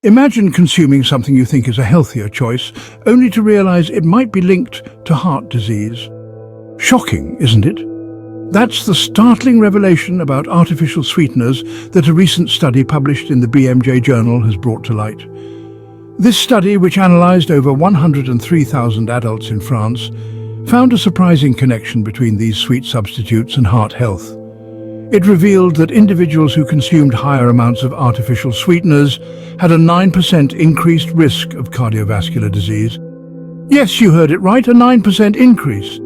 Imagine consuming something you think is a healthier choice, only to realize it might be linked to heart disease. Shocking, isn't it? That's the startling revelation about artificial sweeteners that a recent study published in the BMJ journal has brought to light. This study, which analyzed over 103,000 adults in France, found a surprising connection between these sweet substitutes and heart health. It revealed that individuals who consumed higher amounts of artificial sweeteners had a 9% increased risk of cardiovascular disease. Yes, you heard it right, a 9% increase.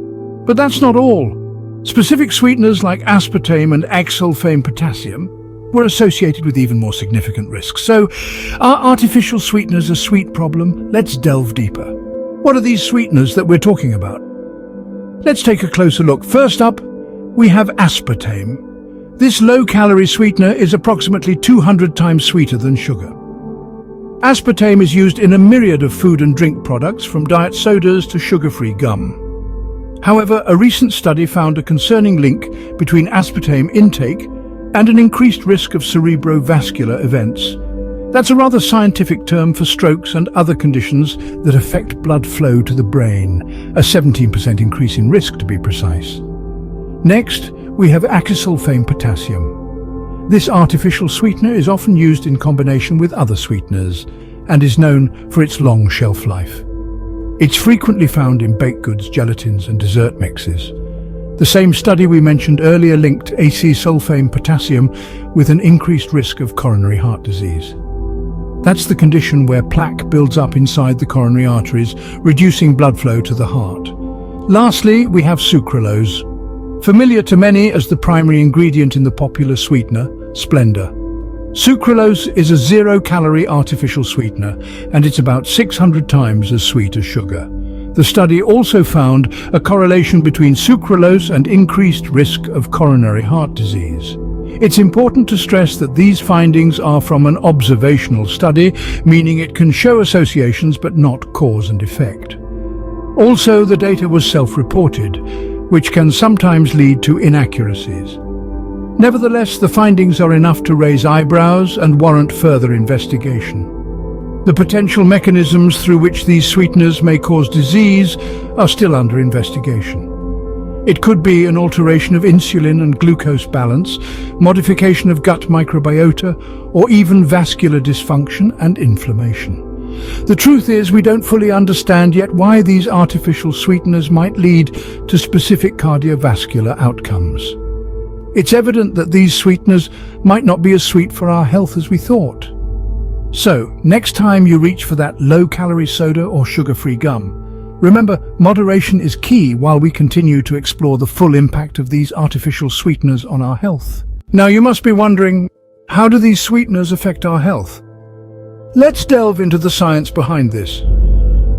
But that's not all. Specific sweeteners like aspartame and acesulfame potassium were associated with even more significant risks. So, are artificial sweeteners a sweet problem? Let's delve deeper. What are these sweeteners that we're talking about? Let's take a closer look. First up, we have aspartame. This low-calorie sweetener is approximately 200 times sweeter than sugar. Aspartame is used in a myriad of food and drink products, from diet sodas to sugar-free gum. However, a recent study found a concerning link between aspartame intake and an increased risk of cerebrovascular events. That's a rather scientific term for strokes and other conditions that affect blood flow to the brain, a 17% increase in risk to be precise. Next, we have acesulfame potassium. This artificial sweetener is often used in combination with other sweeteners and is known for its long shelf life. It's frequently found in baked goods, gelatins, and dessert mixes. The same study we mentioned earlier linked acesulfame potassium with an increased risk of coronary heart disease. That's the condition where plaque builds up inside the coronary arteries, reducing blood flow to the heart. Lastly, we have sucralose. Familiar to many as the primary ingredient in the popular sweetener, Splenda. Sucralose is a zero-calorie artificial sweetener, and it's about 600 times as sweet as sugar. The study also found a correlation between sucralose and increased risk of coronary heart disease. It's important to stress that these findings are from an observational study, meaning it can show associations but not cause and effect. Also, the data was self-reported, which can sometimes lead to inaccuracies. Nevertheless, the findings are enough to raise eyebrows and warrant further investigation. The potential mechanisms through which these sweeteners may cause disease are still under investigation. It could be an alteration of insulin and glucose balance, modification of gut microbiota, or even vascular dysfunction and inflammation. The truth is, we don't fully understand yet why these artificial sweeteners might lead to specific cardiovascular outcomes. It's evident that these sweeteners might not be as sweet for our health as we thought. So, next time you reach for that low-calorie soda or sugar-free gum, remember, moderation is key while we continue to explore the full impact of these artificial sweeteners on our health. Now, you must be wondering, how do these sweeteners affect our health? Let's delve into the science behind this.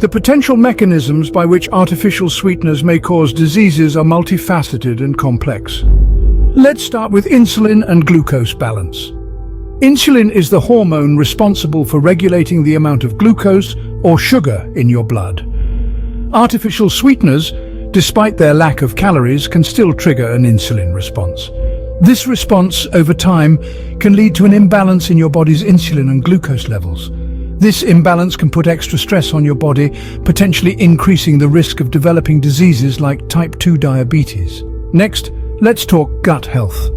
The potential mechanisms by which artificial sweeteners may cause diseases are multifaceted and complex. Let's start with insulin and glucose balance. Insulin is the hormone responsible for regulating the amount of glucose or sugar in your blood. Artificial sweeteners, despite their lack of calories, can still trigger an insulin response. This response, over time, can lead to an imbalance in your body's insulin and glucose levels. This imbalance can put extra stress on your body, potentially increasing the risk of developing diseases like type 2 diabetes. Next, let's talk gut health.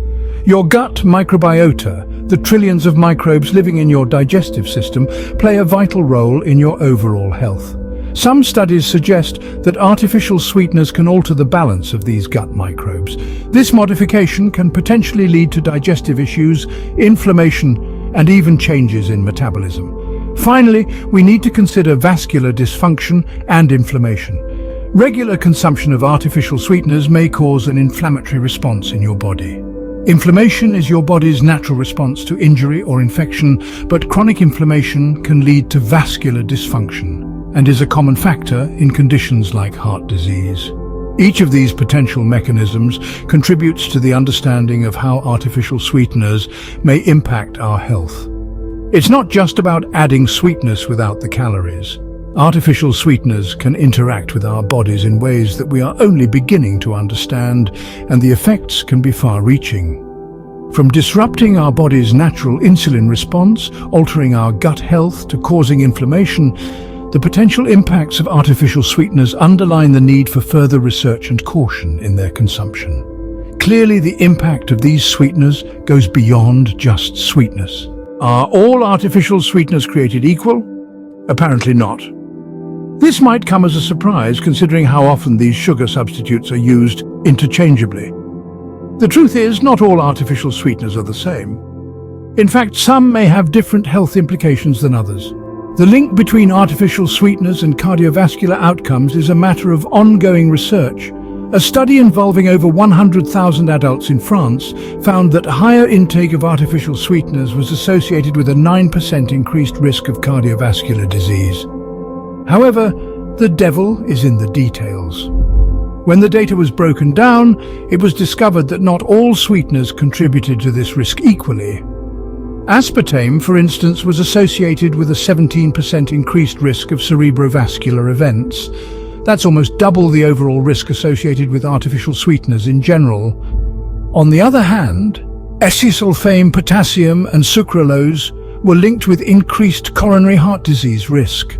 Your gut microbiota, the trillions of microbes living in your digestive system, play a vital role in your overall health. Some studies suggest that artificial sweeteners can alter the balance of these gut microbes. This modification can potentially lead to digestive issues, inflammation, and even changes in metabolism. Finally, we need to consider vascular dysfunction and inflammation. Regular consumption of artificial sweeteners may cause an inflammatory response in your body. Inflammation is your body's natural response to injury or infection, but chronic inflammation can lead to vascular dysfunction and is a common factor in conditions like heart disease. Each of these potential mechanisms contributes to the understanding of how artificial sweeteners may impact our health. It's not just about adding sweetness without the calories. Artificial sweeteners can interact with our bodies in ways that we are only beginning to understand, and the effects can be far-reaching. From disrupting our body's natural insulin response, altering our gut health, to causing inflammation, the potential impacts of artificial sweeteners underline the need for further research and caution in their consumption. Clearly, the impact of these sweeteners goes beyond just sweetness. Are all artificial sweeteners created equal? Apparently not. This might come as a surprise, considering how often these sugar substitutes are used interchangeably. The truth is, not all artificial sweeteners are the same. In fact, some may have different health implications than others. The link between artificial sweeteners and cardiovascular outcomes is a matter of ongoing research. A study involving over 100,000 adults in France found that higher intake of artificial sweeteners was associated with a 9% increased risk of cardiovascular disease. However, the devil is in the details. When the data was broken down, it was discovered that not all sweeteners contributed to this risk equally. Aspartame, for instance, was associated with a 17% increased risk of cerebrovascular events. That's almost double the overall risk associated with artificial sweeteners in general. On the other hand, escisulfame, potassium and sucralose were linked with increased coronary heart disease risk.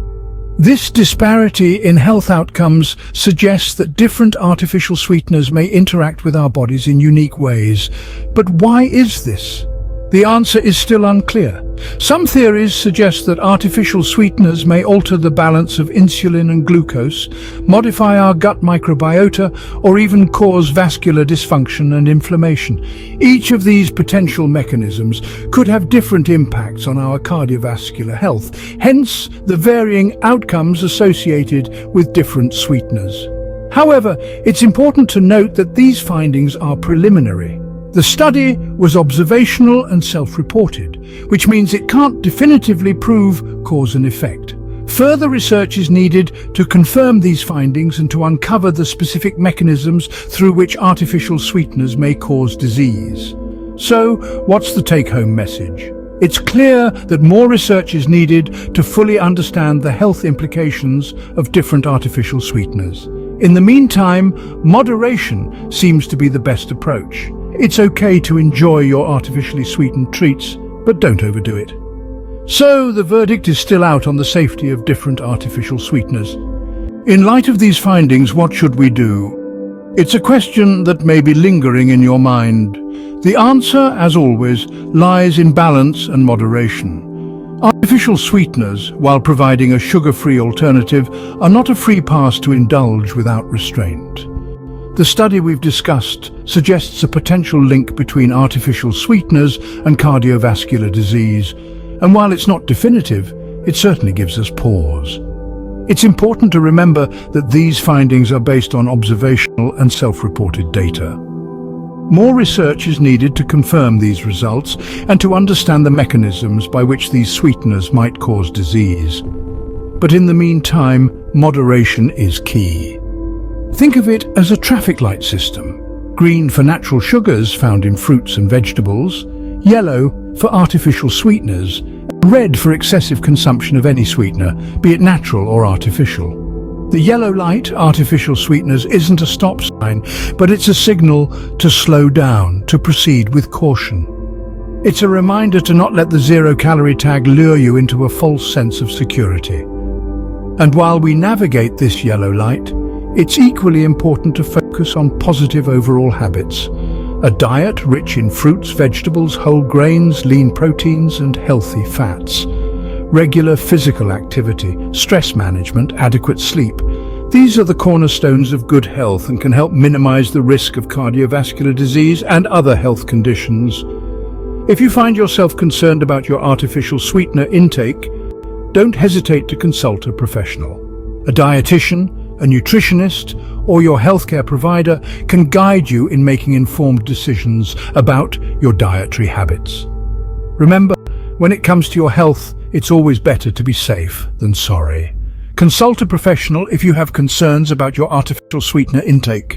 This disparity in health outcomes suggests that different artificial sweeteners may interact with our bodies in unique ways. But why is this? The answer is still unclear. Some theories suggest that artificial sweeteners may alter the balance of insulin and glucose, modify our gut microbiota, or even cause vascular dysfunction and inflammation. Each of these potential mechanisms could have different impacts on our cardiovascular health, hence the varying outcomes associated with different sweeteners. However, it's important to note that these findings are preliminary. The study was observational and self-reported, which means it can't definitively prove cause and effect. Further research is needed to confirm these findings and to uncover the specific mechanisms through which artificial sweeteners may cause disease. So, what's the take-home message? It's clear that more research is needed to fully understand the health implications of different artificial sweeteners. In the meantime, moderation seems to be the best approach. It's okay to enjoy your artificially sweetened treats, but don't overdo it. So, the verdict is still out on the safety of different artificial sweeteners. In light of these findings, what should we do? It's a question that may be lingering in your mind. The answer, as always, lies in balance and moderation. Artificial sweeteners, while providing a sugar-free alternative, are not a free pass to indulge without restraint. The study we've discussed suggests a potential link between artificial sweeteners and cardiovascular disease, and while it's not definitive, it certainly gives us pause. It's important to remember that these findings are based on observational and self-reported data. More research is needed to confirm these results and to understand the mechanisms by which these sweeteners might cause disease. But in the meantime, moderation is key. Think of it as a traffic light system. Green for natural sugars found in fruits and vegetables, yellow for artificial sweeteners, and red for excessive consumption of any sweetener, be it natural or artificial. The yellow light, artificial sweeteners, isn't a stop sign, but it's a signal to slow down, to proceed with caution. It's a reminder to not let the zero-calorie tag lure you into a false sense of security. And while we navigate this yellow light, it's equally important to focus on positive overall habits. A diet rich in fruits, vegetables, whole grains, lean proteins, and healthy fats. Regular physical activity, stress management, adequate sleep. These are the cornerstones of good health and can help minimize the risk of cardiovascular disease and other health conditions. If you find yourself concerned about your artificial sweetener intake, don't hesitate to consult a professional. A dietitian, a nutritionist, or your healthcare provider can guide you in making informed decisions about your dietary habits. Remember, when it comes to your health, it's always better to be safe than sorry. Consult a professional if you have concerns about your artificial sweetener intake.